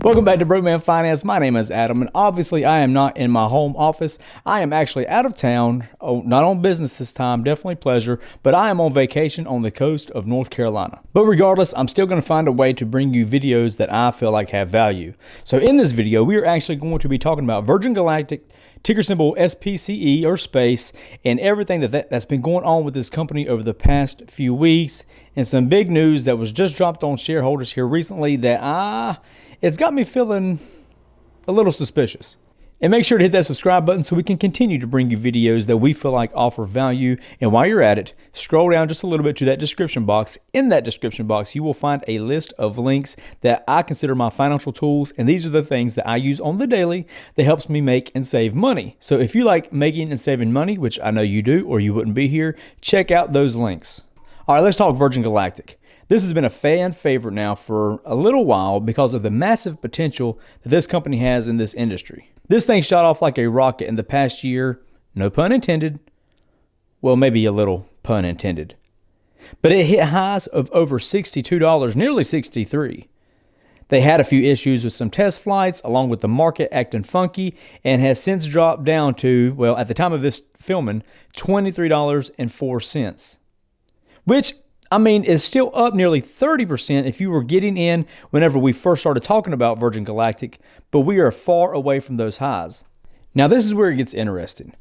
Welcome back to Broke Man Finance. My name is Adam, and obviously I am not in my home office. I am actually out of town, not on business this time, definitely pleasure, but I am on vacation on the coast of North Carolina. But regardless, I'm still going to find a way to bring you videos that I feel like have value. So in this video, we are actually going to be talking about Virgin Galactic, ticker symbol SPCE or SPACE, and everything that's been going on with this company over the past few weeks, and some big news that was just dropped on shareholders here recently that it's got me feeling a little suspicious. And make sure to hit that subscribe button so we can continue to bring you videos that we feel like offer value. And while you're at it, scroll down just a little bit to that description box. In that description box, you will find a list of links that I consider my financial tools. And these are the things that I use on the daily that helps me make and save money. So if you like making and saving money, which I know you do or you wouldn't be here, check out those links. All right, let's talk Virgin Galactic. This has been a fan favorite now for a little while because of the massive potential that this company has in this industry. This thing shot off like a rocket in the past year, no pun intended. Well, maybe a little pun intended. But it hit highs of over $62, nearly $63. They had a few issues with some test flights along with the market acting funky and has since dropped down to, well, at the time of this filming, $23.04. Which, I mean, is still up nearly 30% if you were getting in whenever we first started talking about Virgin Galactic, but we are far away from those highs. Now, this is where it gets interesting.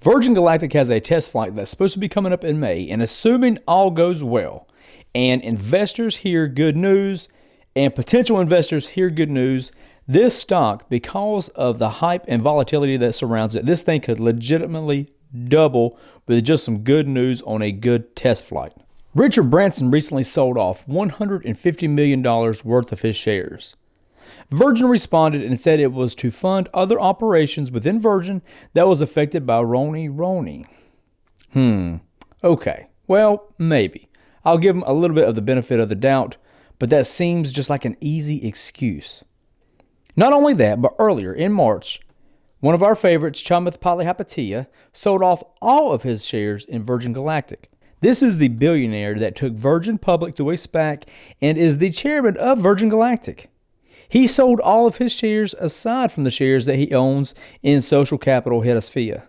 Virgin Galactic has a test flight that's supposed to be coming up in May, and assuming all goes well, and investors hear good news, and potential investors hear good news, this stock, because of the hype and volatility that surrounds it, this thing could legitimately double with just some good news on a good test flight. Richard Branson recently sold off $150 million worth of his shares. Virgin responded and said it was to fund other operations within Virgin that was affected by Roni. Okay, well, maybe. I'll give them a little bit of the benefit of the doubt, but that seems just like an easy excuse. Not only that, but earlier in March, one of our favorites, Chamath sold off all of his shares in Virgin Galactic. This is the billionaire that took Virgin public through a SPAC and is the chairman of Virgin Galactic. He sold all of his shares aside from the shares that he owns in social capital Hetasphere.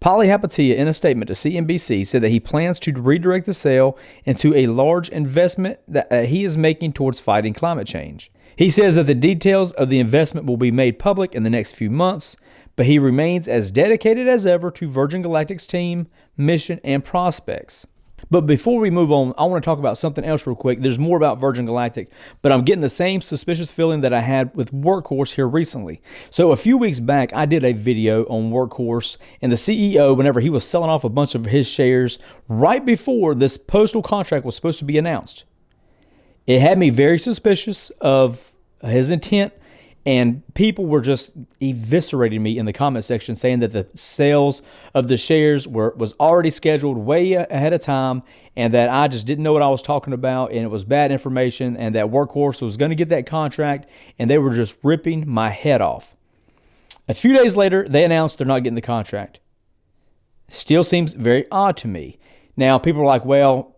Palihapitiya, in a statement to CNBC, said that he plans to redirect the sale into a large investment that he is making towards fighting climate change. He says that the details of the investment will be made public in the next few months, but he remains as dedicated as ever to Virgin Galactic's team, mission, and prospects. But before we move on, I want to talk about something else real quick. There's more about Virgin Galactic, but I'm getting the same suspicious feeling that I had with Workhorse here recently. So a few weeks back, I did a video on Workhorse and the CEO whenever he was selling off a bunch of his shares right before this postal contract was supposed to be announced. It had me very suspicious of his intent, and people were just eviscerating me in the comment section saying that the sales of the shares was already scheduled way ahead of time and that I just didn't know what I was talking about and it was bad information and that Workhorse was going to get that contract and they were just ripping my head off. A few days later, they announced they're not getting the contract. Still seems very odd to me. Now, people are like, well,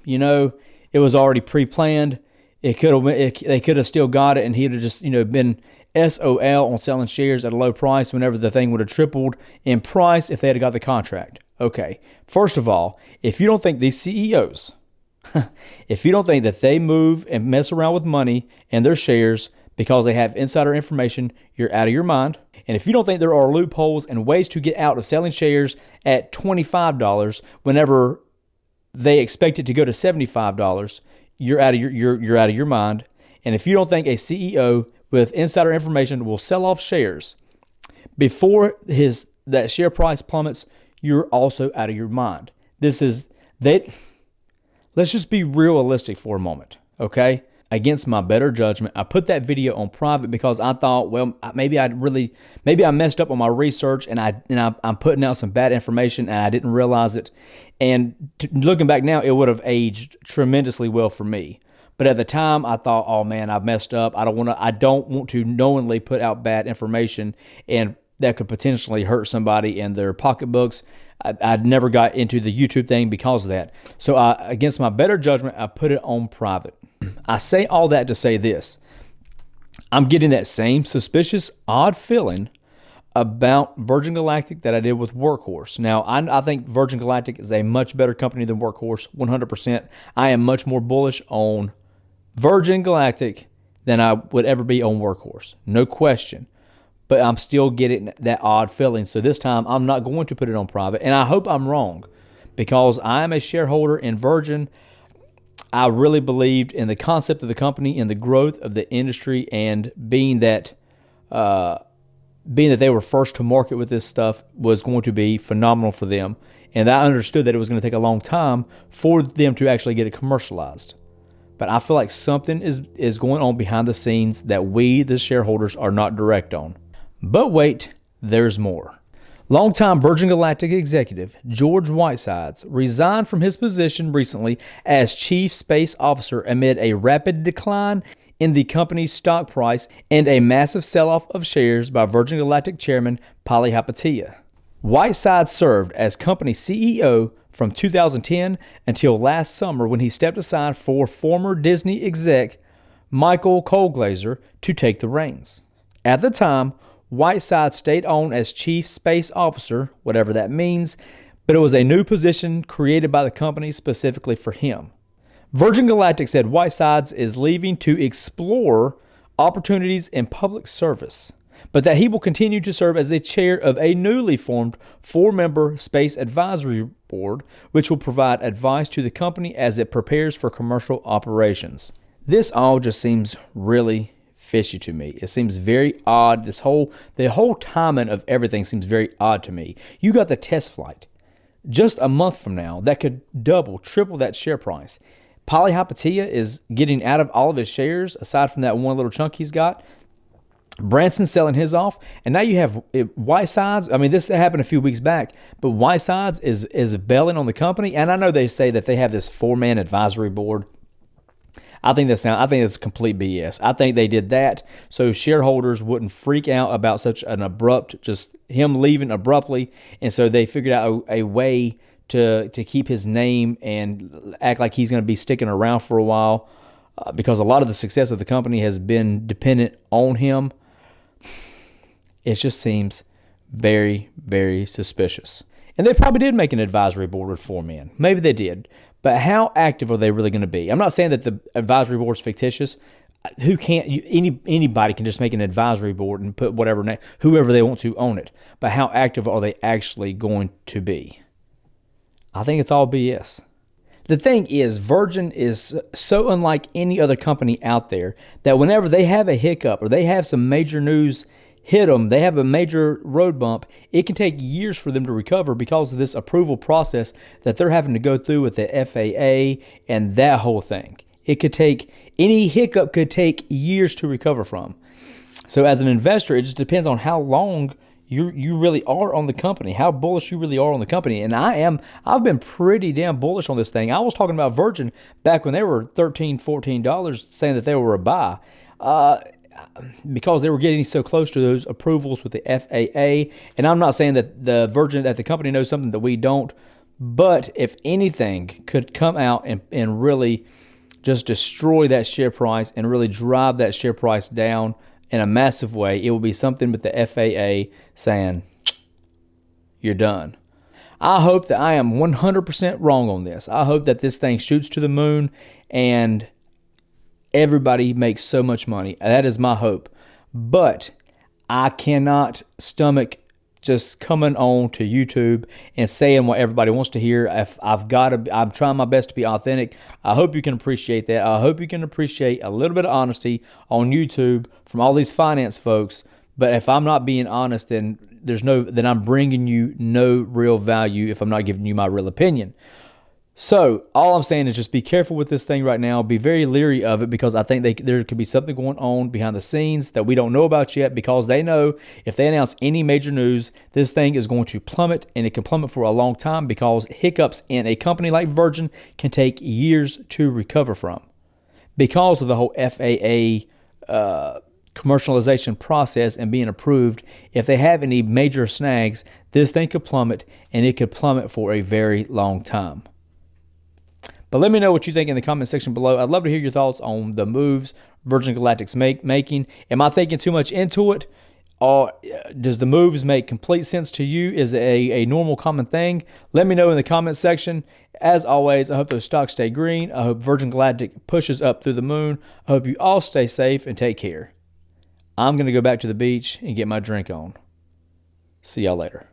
you know, it was already pre-planned. They could have still got it, and he'd have just, been SOL on selling shares at a low price whenever the thing would have tripled in price if they had got the contract. Okay, first of all, if you don't think these CEOs, if you don't think that they move and mess around with money and their shares because they have insider information, you're out of your mind. And if you don't think there are loopholes and ways to get out of selling shares at $25 whenever they expect it to go to $75, you're out of your mind. And if you don't think a CEO with insider information will sell off shares before that share price plummets, you're also out of your mind. Let's just be realistic for a moment, okay? Against my better judgment, I put that video on private because I thought, well, maybe I messed up on my research and I'm putting out some bad information and I didn't realize it. And looking back now, it would have aged tremendously well for me. But at the time, I thought, oh man, I've messed up. I don't want to knowingly put out bad information and that could potentially hurt somebody in their pocketbooks. I'd never got into the YouTube thing because of that. So against my better judgment, I put it on private. I say all that to say this. I'm getting that same suspicious, odd feeling about Virgin Galactic that I did with Workhorse. Now, I think Virgin Galactic is a much better company than Workhorse, 100%. I am much more bullish on Virgin Galactic than I would ever be on Workhorse. No question. But I'm still getting that odd feeling. So this time, I'm not going to put it on private. And I hope I'm wrong, because I am a shareholder in Virgin. I really believed in the concept of the company and the growth of the industry, and being that they were first to market with this stuff was going to be phenomenal for them. And I understood that it was going to take a long time for them to actually get it commercialized. But I feel like something is going on behind the scenes that we, the shareholders, are not direct on. But wait, there's more. Longtime Virgin Galactic executive George Whitesides resigned from his position recently as Chief Space Officer amid a rapid decline in the company's stock price and a massive sell-off of shares by Virgin Galactic Chairman Palihapitiya. Whitesides served as company CEO from 2010 until last summer, when he stepped aside for former Disney exec Michael Colglazier to take the reins. At the time, Whitesides stayed on as Chief Space Officer, whatever that means, but it was a new position created by the company specifically for him. Virgin Galactic said Whitesides is leaving to explore opportunities in public service, but that he will continue to serve as the chair of a newly formed 4-member Space Advisory Board, which will provide advice to the company as it prepares for commercial operations. This all just seems really fishy to me. It seems very odd. The whole timing of everything seems very odd to me. You got the test flight just a month from now that could double, triple that share price. Palihapitiya is getting out of all of his shares, aside from that one little chunk he's got. Branson selling his off, and now you have Whitesides. I mean, this happened a few weeks back, but Whitesides is bailing on the company, and I know they say that they have this 4-man advisory board. I think that's complete BS. I think they did that so shareholders wouldn't freak out about such an abrupt, just him leaving abruptly, and so they figured out a way to keep his name and act like he's going to be sticking around for a while, because a lot of the success of the company has been dependent on him. It just seems very, very suspicious. And they probably did make an advisory board with 4 men. Maybe they did. But how active are they really going to be? I'm not saying that the advisory board is fictitious. Anybody can just make an advisory board and put whoever they want to own it. But how active are they actually going to be? I think it's all BS. The thing is, Virgin is so unlike any other company out there that whenever they have a hiccup or they have some major news hit them, they have a major road bump, it can take years for them to recover because of this approval process that they're having to go through with the FAA and that whole thing. Any hiccup could take years to recover from. So as an investor, it just depends on how long you really are on the company, how bullish you really are on the company. And I've been pretty damn bullish on this thing. I was talking about Virgin back when they were $13, $14, saying that they were a buy. Because they were getting so close to those approvals with the FAA. And I'm not saying that the company knows something that we don't, but if anything could come out and really just destroy that share price and really drive that share price down in a massive way, it will be something with the FAA saying, you're done. I hope that I am 100% wrong on this. I hope that this thing shoots to the moon and everybody makes so much money. That is my hope. But I cannot stomach just coming on to YouTube and saying what everybody wants to hear. I'm trying my best to be authentic. I hope you can appreciate that. I hope you can appreciate a little bit of honesty on YouTube from all these finance folks. But if I'm not being honest, then I'm bringing you no real value if I'm not giving you my real opinion. So all I'm saying is just be careful with this thing right now. Be very leery of it, because I think there could be something going on behind the scenes that we don't know about yet, because they know if they announce any major news, this thing is going to plummet, and it can plummet for a long time because hiccups in a company like Virgin can take years to recover from because of the whole FAA commercialization process and being approved, if they have any major snags, this thing could plummet, and it could plummet for a very long time. But let me know what you think in the comment section below. I'd love to hear your thoughts on the moves Virgin Galactic's making. Am I thinking too much into it? Or does the moves make complete sense to you? Is it a normal common thing? Let me know in the comment section. As always, I hope those stocks stay green. I hope Virgin Galactic pushes up through the moon. I hope you all stay safe and take care. I'm going to go back to the beach and get my drink on. See y'all later.